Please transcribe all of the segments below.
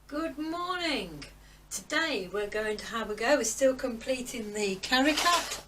Good morning. Today we're going to have a go. We're still completing the carry cut.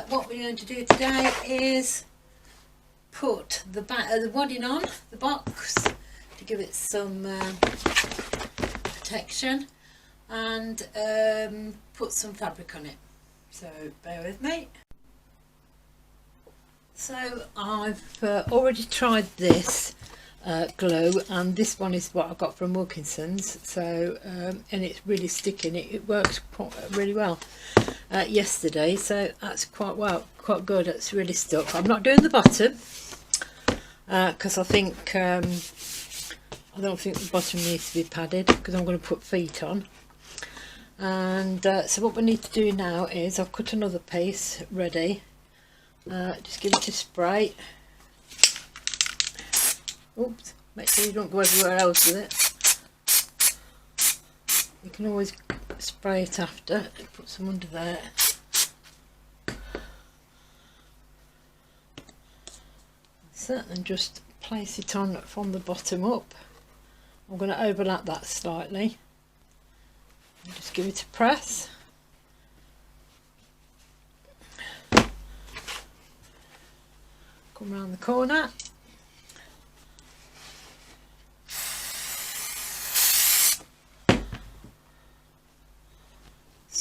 What we're going to do today is put the wadding on the box to give it some protection and put some fabric on it. So bear with me. So I've already tried this glue, and this one is what I got from Wilkinson's, so and it's really sticking. It works really well yesterday, so that's quite good. It's really stuck. I'm not doing the bottom because I think I don't think the bottom needs to be padded because I'm going to put feet on. And so what we need to do now is I've cut another piece ready. Just give it a spray. Oops, make sure you don't go everywhere else with it. You can always spray it after. Put some under there. That's it, and just place it on from the bottom up. I'm going to overlap that slightly. And just give it a press. Come round the corner.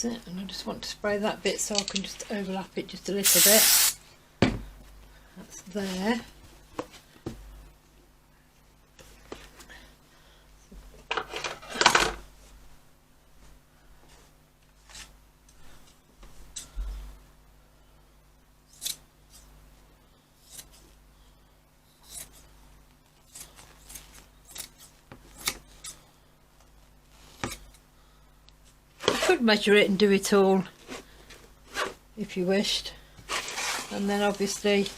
That's it, and I just want to spray that bit so I can just overlap it just a little bit. That's there. Could measure it and do it all if you wished, and then obviously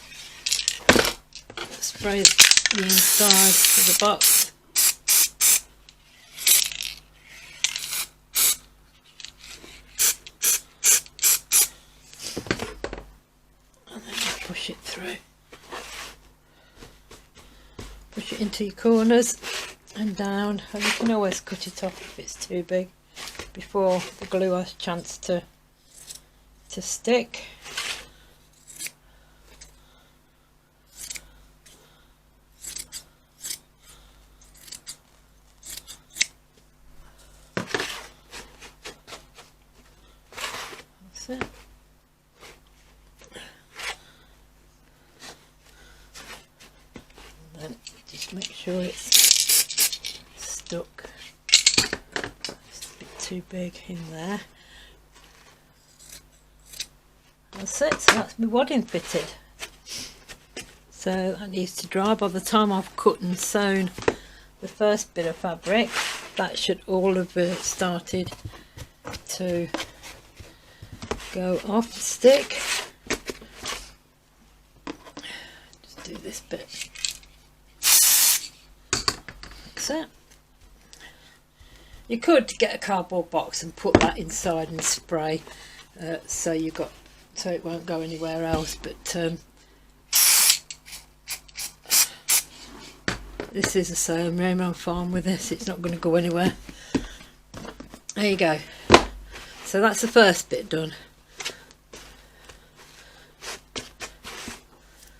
spray the inside of the box. And then just push it through, push it into your corners and down, and you can always cut it off if it's too big before the glue has a chance to stick. That's it. And then just make sure it's stuck. Too big in there. That's it, so that's my wadding fitted. So that needs to dry. By the time I've cut and sewn the first bit of fabric, that should all have started to go off and stick. Just do this bit. That's it. You could get a cardboard box and put that inside and spray, so it won't go anywhere else. But this is a sewing room. I'm fine with this. It's not going to go anywhere. There you go. So that's the first bit done.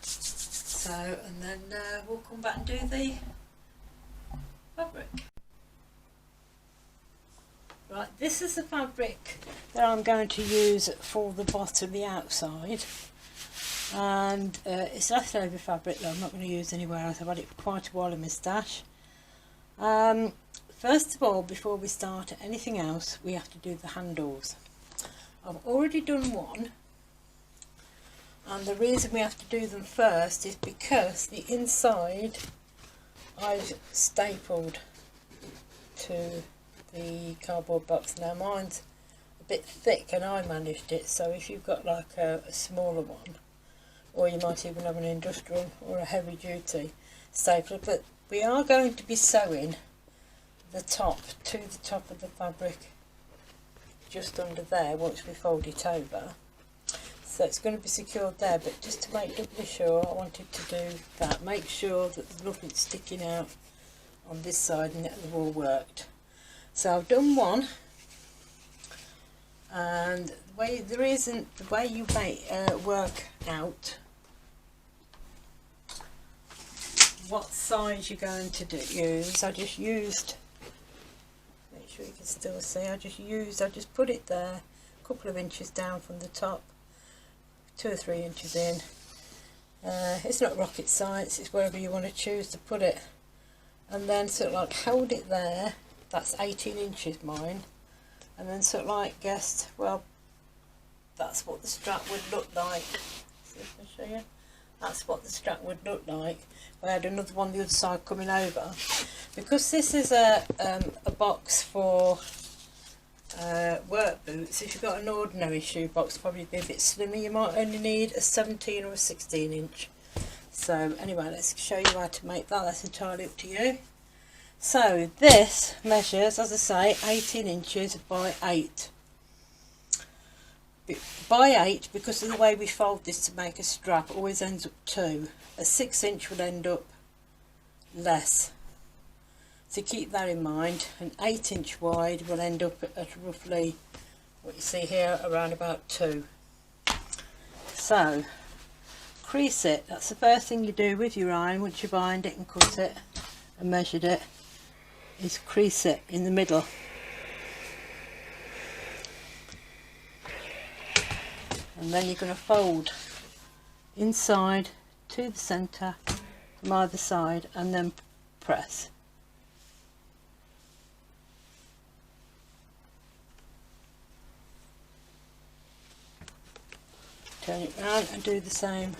So, and then we'll come back and do the fabric. Right, this is the fabric that I'm going to use for the bottom, the outside, and it's leftover fabric that I'm not going to use anywhere else. I've had it for quite a while in my stash. First of all, before we start anything else, we have to do the handles. I've already done one, and the reason we have to do them first is because the inside I've stapled to the cardboard box. Now mine's a bit thick and I managed it, so if you've got like a smaller one, or you might even have an industrial or a heavy duty stapler, but we are going to be sewing the top to the top of the fabric just under there once we fold it over, so it's going to be secured there. But just to make doubly sure, I wanted to do that. Make sure that there's nothing sticking out on this side and that they've all worked. So I've done one, and the way you work out what size you're going to use. I just used, make sure you can still see, I just put it there a couple of inches down from the top, 2 or 3 inches in. It's not rocket science, it's wherever you want to choose to put it, and then sort of like hold it there. That's 18 inches mine, and then sort of like guessed, well, that's what the strap would look like. See if I show you. That's what the strap would look like. I had another one the other side coming over. Because this is a box for work boots, if you've got an ordinary shoe box, probably be a bit slimmer. You might only need a 17 or a 16 inch. So anyway, let's show you how to make that. That's entirely up to you. So this measures, as I say, 18 inches by 8. By 8, because of the way we fold this to make a strap, always ends up 2. A 6 inch will end up less. So keep that in mind. An 8 inch wide will end up at roughly, what you see here, around about 2. So crease it. That's the first thing you do with your iron once you bind it and cut it and measured it, is crease it in the middle. And then you're going to fold inside to the centre from either side and then press. Turn it round and do the same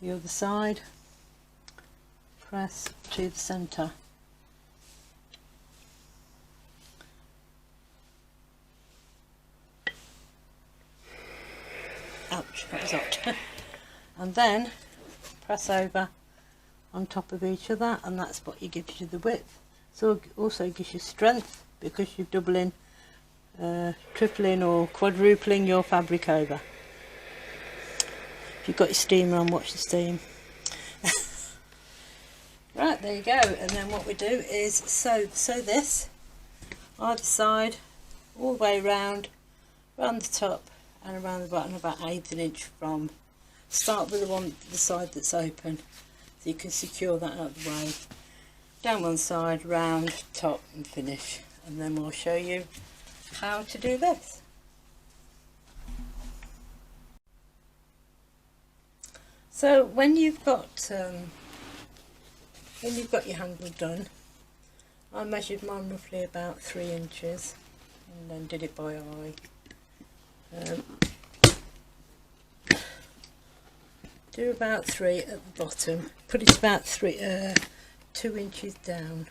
the other side. Press to the centre. Ouch, that was hot. And then press over on top of each other, and that's what gives you the width. So it also gives you strength, because you're doubling, tripling or quadrupling your fabric over. If you've got your steamer on, watch the steam. Right, there you go. And then what we do is sew this either side all the way around the top and around the bottom, about 1/8 inch from. Start with the side that's open, so you can secure that out of the way. Down one side, round, top, and finish. And then we'll show you how to do this. So when you've got your handle done, I measured mine roughly about 3 inches, and then did it by eye. Do about 3 at the bottom. Put it about 2 inches down.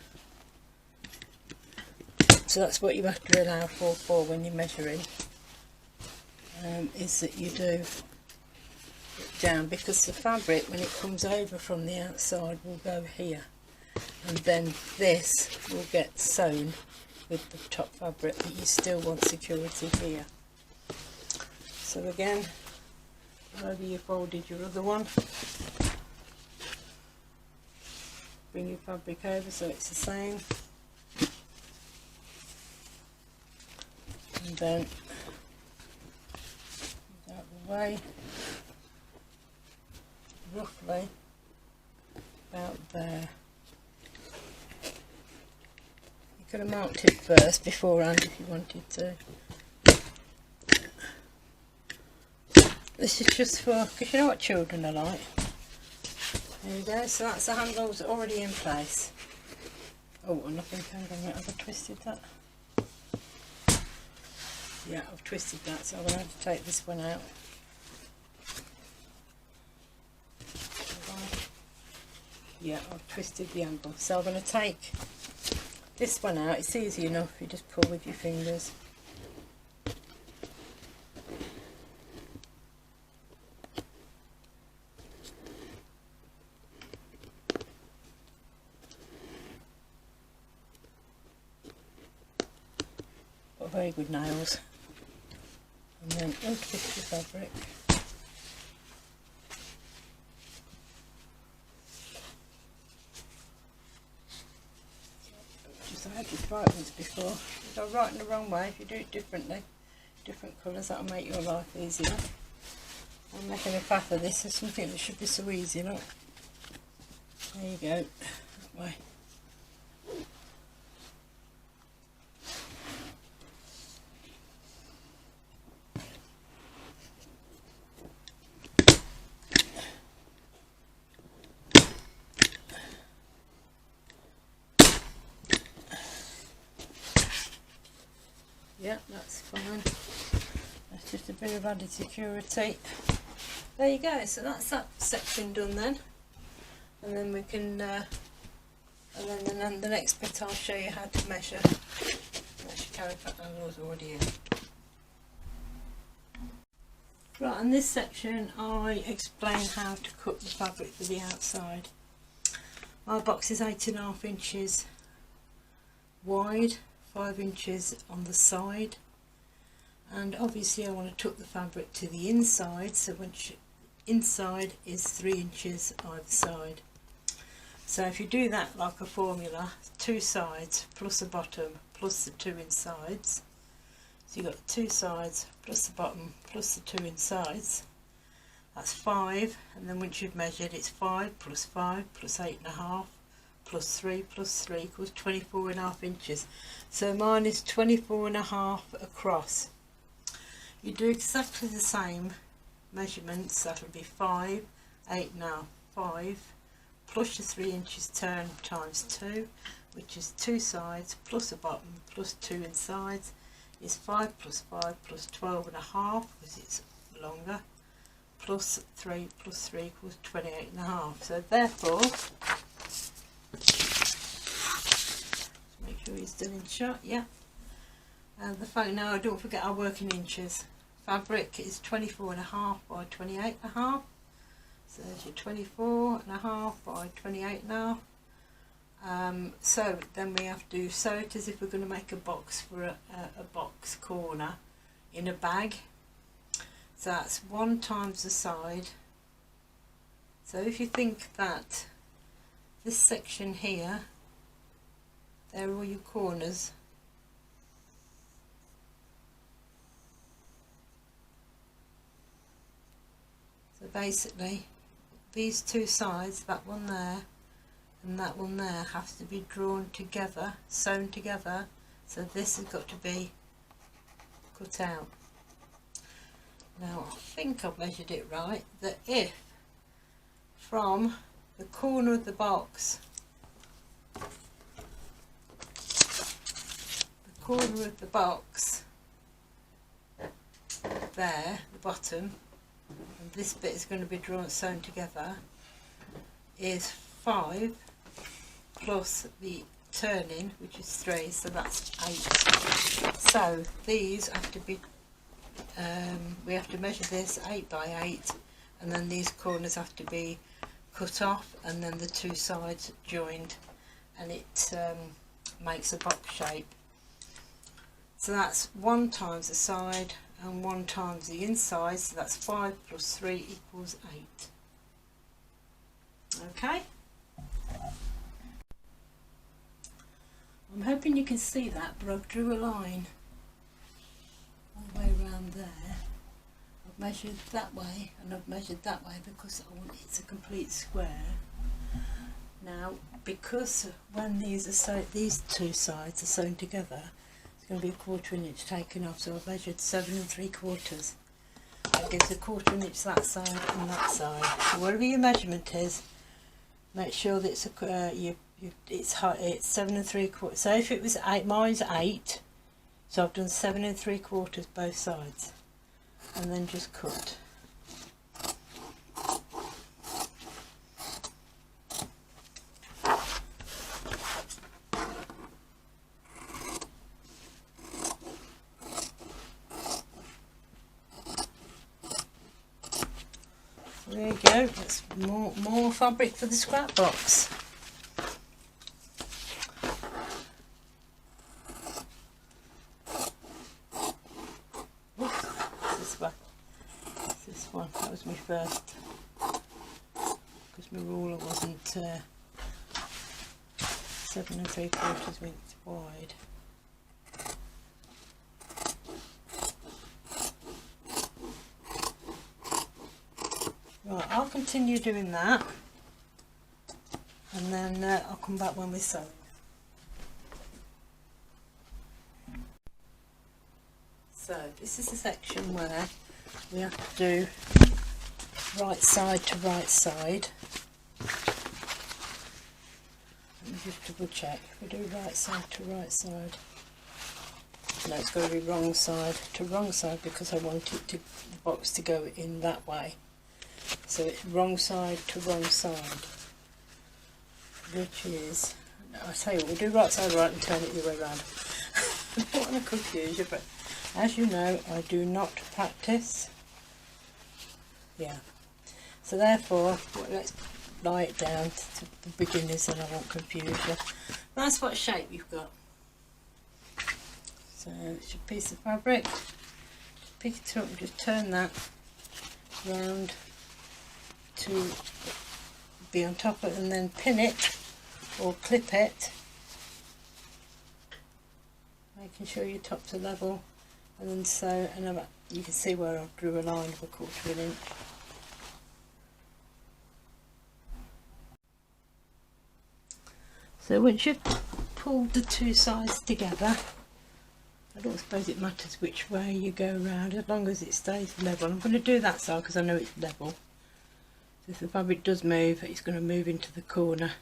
So that's what you have to allow for when you're measuring. Is that you do it down, because the fabric, when it comes over from the outside, will go here, and then this will get sewn with the top fabric, but you still want security here. So again, wherever you folded your other one, bring your fabric over so it's the same, and then out of the way, roughly about there. You could have marked it first beforehand if you wanted to. This is just for, because you know what children are like. There you go, so that's the handles already in place. Oh, and I think, hang on a minute, have I twisted that? Yeah, I've twisted that, so I'm going to have to take this one out. Yeah, I've twisted the angle, so I'm going to take this one out. It's easy enough, you just pull with your fingers. Got very good nails. And then untwist the fabric. Just add your right ones before. If I write in the wrong way, if you do it differently, different colours, that'll make your life easier. I'm making a faff of this. There's something that should be so easy, look. There you go, that way. Yeah, that's fine. That's just a bit of added security. There you go. So that's that section done then. And then we can, and then the next bit I'll show you how to measure. Actually, carry that handle's already in. Right, in this section I explain how to cut the fabric for the outside. My box is 8.5 inches wide, 5 inches on the side, and obviously I want to tuck the fabric to the inside, so once inside is 3 inches either side. So if you do that like a formula, 2 sides plus the bottom plus the 2 insides, so you've got 2 sides plus the bottom plus the 2 insides, that's 5, and then once you've measured it's 5 plus 8.5 plus 3 equals 24.5 inches. So mine is 24.5 across. You do exactly the same measurements, that would be 5, 8.5, 5 plus your 3 inches turn times 2, which is 2 sides plus a bottom plus 2 insides, is 5 plus 5 plus 12.5 because it's longer, plus 3 equals 28.5. So therefore, make sure you're still in shot, yeah. And the fact, now don't forget I work in inches. Fabric is 24.5 by 28.5. So there's your 24.5 by 28.5. So then we have to sew it as if we're going to make a box for a box corner in a bag. So that's 1 times the side. So if you think that this section here, there are all your corners. So basically these 2 sides, that one there and that one there, have to be drawn together, sewn together, so this has got to be cut out. Now I think I've measured it right, that if from the corner of the box, corner of the box there, the bottom, and this bit is going to be drawn, sewn together, is 5 plus the turning, which is 3, so that's 8. So these have to be, we have to measure this 8 by 8, and then these corners have to be cut off, and then the 2 sides joined, and it makes a box shape. So that's 1 times the side and 1 times the inside, so that's 5 plus 3 equals 8. Okay? I'm hoping you can see that, but I've drew a line all the way around there. I've measured that way and I've measured that way because I want it's a complete square. Now, because when these 2 sides are sewn together, it's going to be 1/4 inch taken off, so I've measured 7 3/4. That gives a 1/4 inch that side and that side. So whatever your measurement is, make sure that it's it's 7 3/4. So if it was 8, mine's 8, so I've done 7 3/4 both sides, and then just cut. There you go, that's more fabric for the scrap box. Oops, this one, that was my first, because my ruler wasn't 7 3/4 inches wide. Right, I'll continue doing that, and then I'll come back when we're sewing. So this is the section where we have to do right side to right side. Let me just double check. If we do right side to right side, no, it's got to be wrong side to wrong side, because I want it to, the box to go in that way. So it's wrong side to wrong side, which is, I'll tell you what, we'll do right side right and turn it the other way around. I don't want to confuse you, but as you know, I do not practice. Yeah. So therefore, let's lie it down to the beginners and I won't confuse you. That's what shape you've got. So it's your piece of fabric. Pick it up and just turn that round to be on top of it, and then pin it or clip it, making sure your tops are level, and then sew. And you can see where I drew a line of 1/4 inch. So once you've pulled the two sides together, I don't suppose it matters which way you go around as long as it stays level. I'm going to do that side because I know it's level. So if the fabric does move, it's going to move into the corner,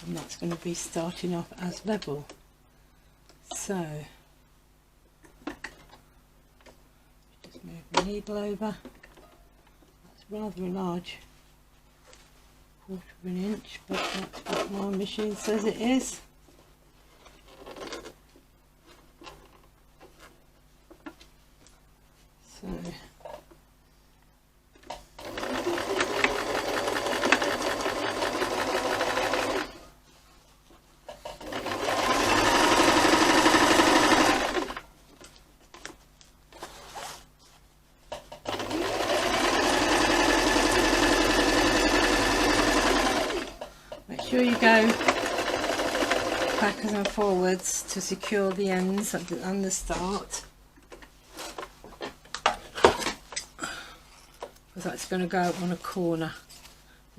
and that's going to be starting off as level. So just move the needle over. That's rather a large 1/4 inch, but that's what my machine says it is. So make sure you go backwards and forwards to secure the ends and the start, because that's going to go on a corner.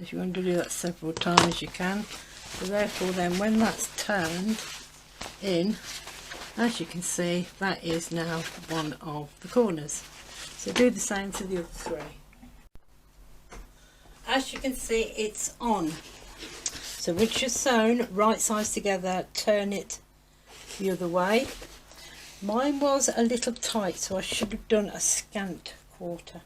If you're going to do that several times, as you can. So therefore then when that's turned in, as you can see, that is now one of the corners. So do the same to the other three. As you can see, it's on. So once you're sewn right sides together, turn it the other way. Mine was a little tight, so I should have done a scant quarter.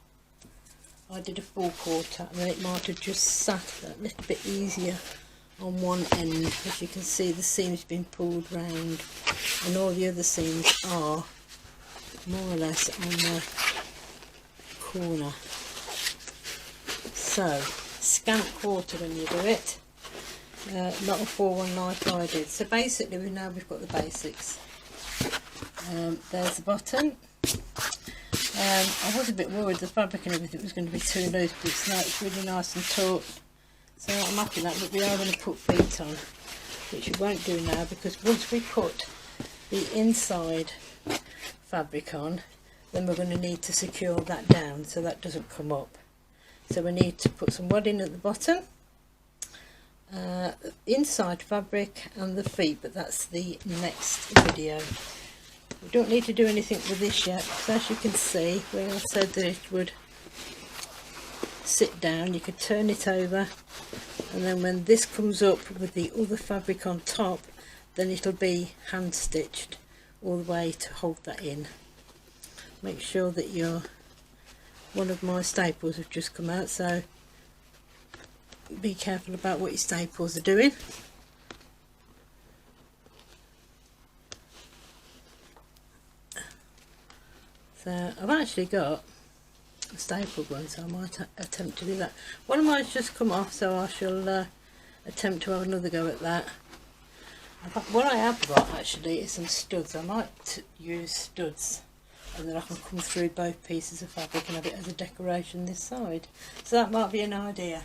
I did a full quarter, and then it might have just sat a little bit easier on one end. As you can see, the seam's been pulled round, and all the other seams are more or less on the corner. So scant quarter when you do it, not a 4/1 like I did. So basically we've got the basics. There's the bottom. I was a bit worried the fabric and everything was going to be too loose, but it's really nice and taut, so I'm happy with that. But we are going to put feet on, which we won't do now, because once we put the inside fabric on, then we're going to need to secure that down so that doesn't come up. So we need to put some wadding at the bottom, inside fabric and the feet, but that's the next video. We don't need to do anything with this yet, because as you can see, where I said that it would sit down, you could turn it over, and then when this comes up with the other fabric on top, then it'll be hand stitched all the way to hold that in. Make sure that one of my staples have just come out, so be careful about what your staples are doing. So I've actually got a stapled one, so I might attempt to do that. One of mine's just come off, so I shall attempt to have another go at that. What I have got actually is some studs. I might use studs, and then I can come through both pieces of fabric and have it as a decoration this side. So that might be an idea.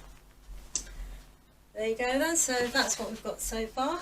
There you go then, so that's what we've got so far.